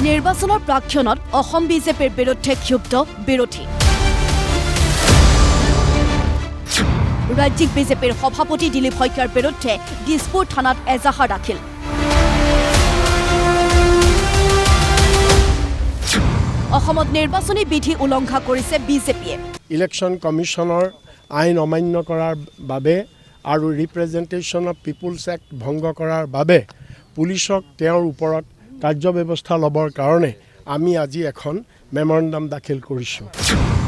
নিৰ্বাচনৰ প্ৰাক্ষণত অসম বিজেপিৰ বিৰুদ্ধে ক্ষুব্ধ বিৰোধী ৰাজ্যিক বিজেপিৰ সভাপতি দিলীপ শইকীয়াৰ বিৰুদ্ধে দিছপুৰ থানাত এজাহাৰ দাখিল অসমত নিৰ্বাচনী বিধি উলংঘা কৰিছে বিজেপিয়ে ইলেকশ্যন কমিশনৰ আইন অমান্য কৰাৰ বাবে আৰু ৰিপ্ৰেজেণ্টেশ্যন অফ পিপুলছ এক্ট ভংগ কৰাৰ বাবে পুলিচক তেওঁৰ ওপৰত কাৰ্যব্যৱস্থা ল'বৰ কাৰণে আমি আজি এখন মেমৰেণ্ডাম দাখিল কৰিছোঁ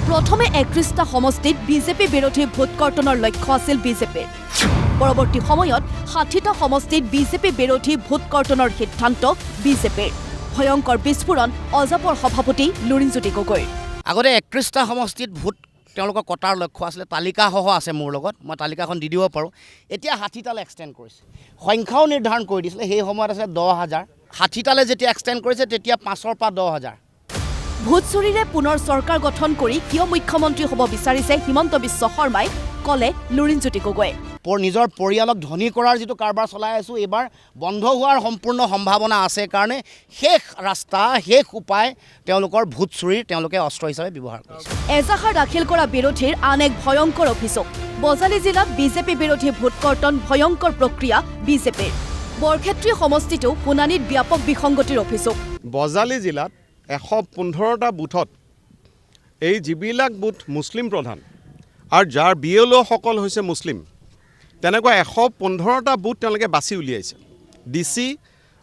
প্ৰথমে 31টা সমষ্টিত বিজেপি বিৰোধী ভোটকৰ্তনৰ লক্ষ্য আছিল বিজেপিৰ পৰৱৰ্তী সময়ত 60টা সমষ্টিত বিজেপি বিৰোধী ভোটকৰ্তনৰ সিদ্ধান্ত বিজেপিৰ ভয়ংকৰ বিস্ফোৰণ অজাপৰ সভাপতি লুৰিণজ্যোতি গগৈৰ আগতে 31টা সমষ্টিত ভোট তেওঁলোকৰ কটাৰ লক্ষ্য আছিল তালিকাসহ আছে মোৰ লগত মই তালিকাখন দি দিব পাৰোঁ এতিয়া 60টালৈ এক্সটেণ্ড কৰিছে সংখ্যাও নিৰ্ধাৰণ কৰি দিছিলে সেই সময়ত আছে 10,000 60টালৈ যেতিয়া এক্সটেণ্ড কৰিছে তেতিয়া 5ৰ পৰা 10,000 ভোট চুৰিৰে পুনৰ চৰকাৰ গঠন কৰি কিয় মুখ্যমন্ত্ৰী হ'ব বিচাৰিছে হিমন্ত বিশ্ব শৰ্মাই কলে লুৰিণজ্যোতি গগৈয়ে নিজৰ পৰিয়ালক ধনী কৰাৰ যিটো কাৰবাৰ চলাই আছোঁ এইবাৰ বন্ধ হোৱাৰ সম্পূৰ্ণ সম্ভাৱনা আছে কাৰণে শেষ ৰাস্তা শেষ উপায় তেওঁলোকৰ ভোট চুৰিৰ তেওঁলোকে অস্ত্ৰ হিচাপে ব্যৱহাৰ কৰিছে এজাহাৰ দাখিল কৰা বিৰোধীৰ আন এক ভয়ংকৰ অভিযোগ বজালী জিলাত বিজেপি বিৰোধী ভোটকৰ্তন ভয়ংকৰ প্ৰক্ৰিয়া বিজেপিৰ বৰক্ষেত্ৰী সমষ্টিটো শুনানিত ব্যাপক বিসংগতিৰ অভিযোগ বজালী জিলাত 115টা বুথত এই যিবিলাক বুথ মুছলিম প্ৰধান আৰু যাৰ বিএলঅ'সকল হৈছে মুছলিম তেনেকুৱা 115টা বুথ তেওঁলোকে বাছি উলিয়াইছে ডিচি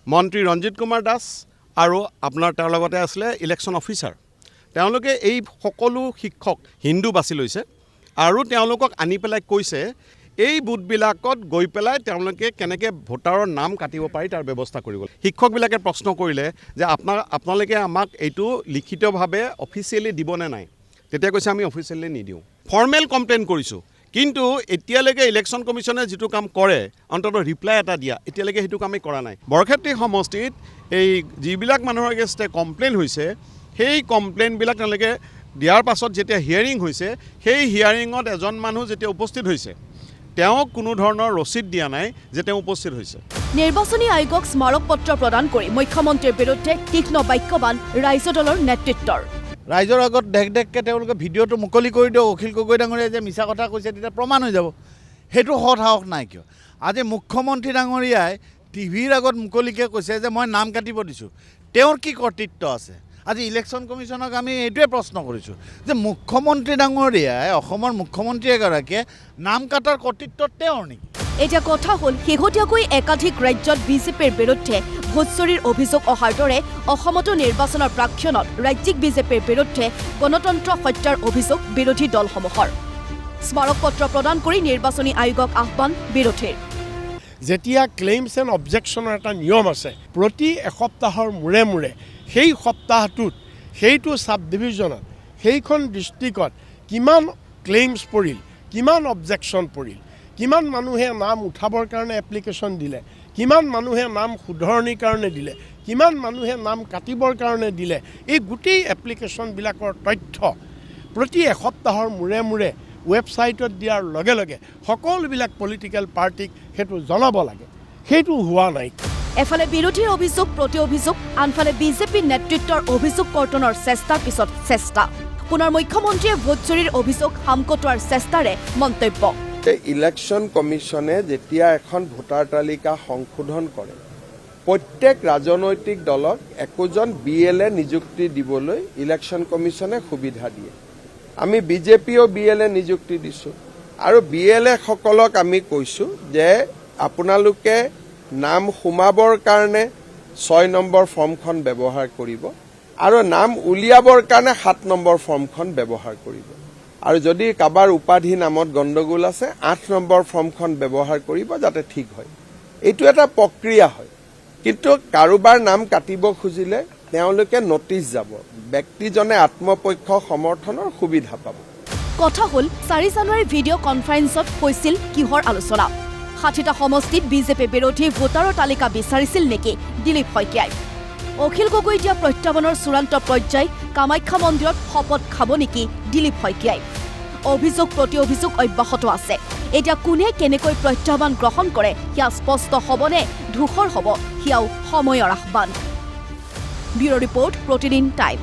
মন্ত্ৰী ৰঞ্জিত কুমাৰ দাস আৰু আপোনাৰ তেওঁৰ লগতে আছিলে ইলেকশ্যন অফিচাৰ তেওঁলোকে এই সকলো শিক্ষক হিন্দু বাছি লৈছে আৰু তেওঁলোকক আনি পেলাই কৈছে এই বুথবিলাকত গৈ পেলাই তেওঁলোকে কেনেকৈ ভোটাৰৰ নাম কাটিব পাৰি তাৰ ব্যৱস্থা কৰিব শিক্ষকবিলাকে প্ৰশ্ন কৰিলে যে আপোনালোকে আমাক এইটো লিখিতভাৱে অফিচিয়েলি দিবনে নাই তেতিয়া কৈছে আমি অফিচিয়েলি নিদিওঁ ফৰ্মেল কমপ্লেইন কৰিছোঁ কিন্তু এতিয়ালৈকে ইলেকশ্যন কমিশ্যনে যিটো কাম কৰে অন্ততঃ ৰিপ্লাই এটা দিয়া এতিয়ালৈকে সেইটো কামেই কৰা নাই বৰক্ষেত্ৰী সমষ্টিত এই যিবিলাক মানুহৰ এগেইনষ্টে কমপ্লেইন হৈছে সেই কমপ্লেইনবিলাক তেওঁলোকে দিয়াৰ পাছত যেতিয়া হিয়াৰিং হৈছে সেই হিয়াৰিঙত এজন মানুহ যেতিয়া উপস্থিত হৈছে তেওঁ কোনো ধৰণৰ ৰচিদ দিয়া নাই যে তেওঁ উপস্থিত হৈছে নিৰ্বাচনী আয়োগক স্মাৰক পত্ৰ প্ৰদান কৰি মুখ্যমন্ত্ৰীৰ বিৰুদ্ধে তীক্ষ্ণ বাক্যবান ৰাইজ দলৰ নেতৃত্বৰ ৰাইজৰ আগত ঢেক তেওঁলোকে ভিডিঅ'টো মুকলি কৰি দিয়ক অখিল গগৈ ডাঙৰীয়াই যে মিছা কথা কৈছে তেতিয়া প্ৰমাণ হৈ যাব সেইটো সাহস নাই কিয় আজি মুখ্যমন্ত্ৰী ডাঙৰীয়াই টিভিৰ আগত মুকলিকৈ কৈছে যে মই নাম কাটিব দিছোঁ তেওঁৰ কি কৰ্তৃত্ব আছে আজি ইলেকশ্যন কমিশ্যনক আমি এইটোৱে প্ৰশ্ন কৰিছোঁ যে মুখ্যমন্ত্ৰী ডাঙৰীয়াই অসমৰ মুখ্যমন্ত্ৰী এগৰাকীয়ে নাম কাটাৰ কৰ্তৃত্ব তেওঁৰ নেকি এতিয়া কথা হ'ল শেহতীয়াকৈ একাধিক ৰাজ্যত বিজেপিৰ বিৰুদ্ধে ভোট চুৰিৰ অভিযোগ অহাৰ দৰে অসমতো নিৰ্বাচনৰ প্ৰাক্ষণত ৰাজ্যিক বিজেপিৰ বিৰুদ্ধে গণতন্ত্ৰ হত্যাৰ অভিযোগ বিৰোধী দলসমূহৰ স্মাৰক পত্ৰ প্ৰদান কৰি নিৰ্বাচনী আয়োগক আহ্বান বিৰোধীৰ যেতিয়া ক্লেইমছ এণ্ড অবজেকশ্যনৰ এটা নিয়ম আছে প্ৰতি এসপ্তাহৰ মূৰে মূৰে সেই সপ্তাহটোত সেইটো ছাব ডিভিজনত সেইখন ডিষ্ট্ৰিক্টত কিমান ক্লেইমছ পৰিল কিমান অবজেকশ্যন পৰিল কিমান মানুহে নাম উঠাবৰ কাৰণে এপ্লিকেশ্যন দিলে কিমান মানুহে নাম শুধৰণিৰ কাৰণে দিলে কিমান মানুহে নাম কাটিবৰ কাৰণে দিলে এই গোটেই এপ্লিকেশ্যনবিলাকৰ তথ্য প্ৰতি এসপ্তাহৰ মূৰে মূৰে ৱেবছাইটত দিয়াৰ লগে লগে সকলোবিলাক পলিটিকেল পাৰ্টিক সেইটো জনাব লাগে সেইটো হোৱা নাই এফালে বিৰোধীৰ অভিযোগ প্ৰতি অভিযোগ আনফালে বিজেপি নেতৃত্বৰ অভিযোগ কৰ্তনৰ চেষ্টাৰ পিছত চেষ্টা পুনৰ মুখ্যমন্ত্ৰীয়ে ভোট চুৰিৰ অভিযোগ সামকটোৱাৰ চেষ্টাৰে মন্তব্য ইলেকশ্যন কমিশ্যনে যেতিয়া এখন ভোটাৰ তালিকা সংশোধন কৰে প্ৰত্যেক ৰাজনৈতিক দলক একোজন BLA নিযুক্তি দিবলৈ ইলেকশ্যন কমিশ্যনে সুবিধা দিয়ে আমি বিজেপিও BLA নিযুক্তি দিছোঁ আৰু BLA সকলক আমি কৈছোঁ যে আপোনালোকে নাম সোমাবৰ কাৰণে 6 নম্বৰ ফৰ্মখন ব্যৱহাৰ কৰিব আৰু নাম উলিয়াবৰ কাৰণে 7 নম্বৰ ফৰ্মখন ব্যৱহাৰ কৰিব আৰু যদি কাবাৰ উপাধি নামত গণ্ডগোল আছে 8 নম্বৰ ফৰ্মখন ব্যৱহাৰ কৰিব যাতে ঠিক হয় এইটো এটা প্ৰক্ৰিয়া হয় কিন্তু কাৰোবাৰ নাম কাটিব খুজিলে তেওঁলোকে নটিচ যাব ব্যক্তিজনে আত্মপক্ষ সমৰ্থনৰ সুবিধা পাব কথা হ'ল 4 জানুৱাৰী ভিডিঅ' কনফাৰেন্সত হৈছিল কিহৰ আলোচনা 60টা সমষ্টিত বিজেপি বিৰোধী ভোটাৰৰ তালিকা বিচাৰিছিল নেকি দিলীপ শইকীয়াই অখিল গগৈ দিয়া প্ৰত্যাহ্বানৰ চূড়ান্ত পৰ্যায় কামাখ্যা মন্দিৰত শপত খাব নেকি দিলীপ শইকীয়াই অভিযোগ প্ৰতি অভিযোগ অব্যাহত আছে এতিয়া কোনে কেনেকৈ প্ৰত্যাহ্বান গ্ৰহণ কৰে সেয়া স্পষ্ট হ'বনে ধূসৰ হ'ব সেয়াও সময়ৰ আহ্বান ব্যুৰো ৰিপৰ্ট প্ৰতিদিন টাইম।